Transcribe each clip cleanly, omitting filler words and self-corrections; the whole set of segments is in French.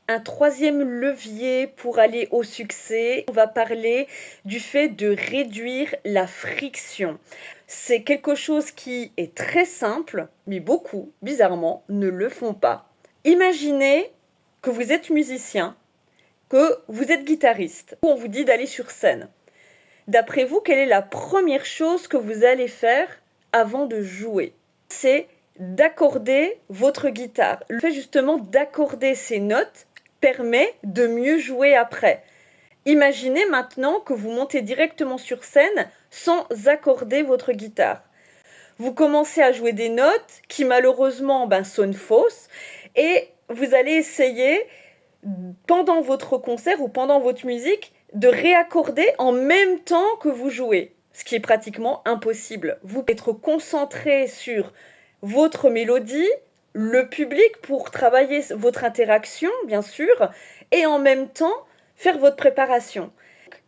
Un troisième levier pour aller au succès, on va parler du fait de réduire la friction. C'est quelque chose qui est très simple, mais beaucoup, bizarrement, ne le font pas. Imaginez que vous êtes musicien, que vous êtes guitariste, on vous dit d'aller sur scène. D'après vous, quelle est la première chose que vous allez faire avant de jouer? C'est d'accorder votre guitare. Le fait justement d'accorder ces notes permet de mieux jouer après. Imaginez maintenant que vous montez directement sur scène sans accorder votre guitare. Vous commencez à jouer des notes qui malheureusement sonnent fausses et vous allez essayer pendant votre concert ou pendant votre musique de réaccorder en même temps que vous jouez, ce qui est pratiquement impossible. Vous pouvez être concentré sur votre mélodie, le public pour travailler votre interaction, bien sûr, et en même temps faire votre préparation.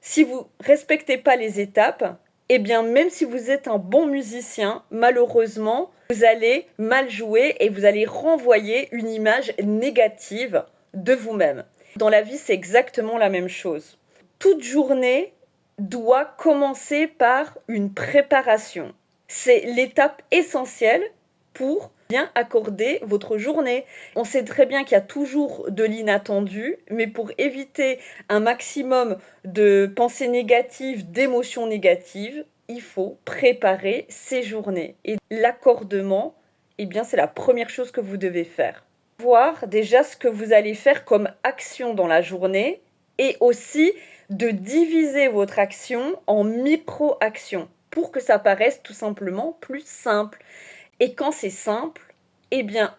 Si vous ne respectez pas les étapes, eh bien même si vous êtes un bon musicien, malheureusement, vous allez mal jouer et vous allez renvoyer une image négative de vous-même. Dans la vie, c'est exactement la même chose. Toute journée doit commencer par une préparation. C'est l'étape essentielle pour bien accorder votre journée. On sait très bien qu'il y a toujours de l'inattendu, mais pour éviter un maximum de pensées négatives, d'émotions négatives, il faut préparer ces journées. Et l'accordement, c'est la première chose que vous devez faire. Voir déjà ce que vous allez faire comme action dans la journée et aussi de diviser votre action en micro-actions pour que ça paraisse tout simplement plus simple. Et quand c'est simple,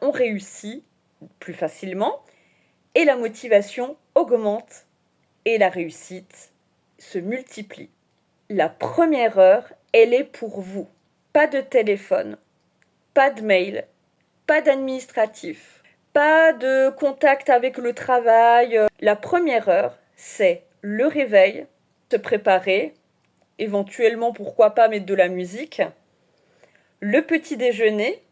on réussit plus facilement et la motivation augmente et la réussite se multiplie. La première heure, elle est pour vous. Pas de téléphone, pas de mail, pas d'administratif, pas de contact avec le travail. La première heure, c'est le réveil, se préparer, éventuellement pourquoi pas mettre de la musique, le petit déjeuner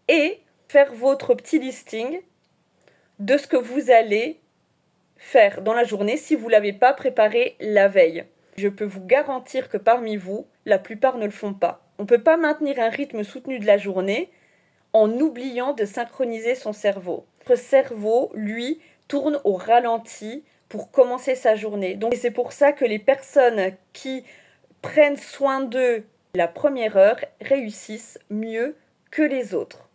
et faire votre petit listing de ce que vous allez faire dans la journée si vous ne l'avez pas préparé la veille. Je peux vous garantir que parmi vous, la plupart ne le font pas. On ne peut pas maintenir un rythme soutenu de la journée en oubliant de synchroniser son cerveau. Notre cerveau, lui, tourne au ralenti pour commencer sa journée. Donc, c'est pour ça que les personnes qui prennent soin d'eux la première heure réussissent mieux que les autres.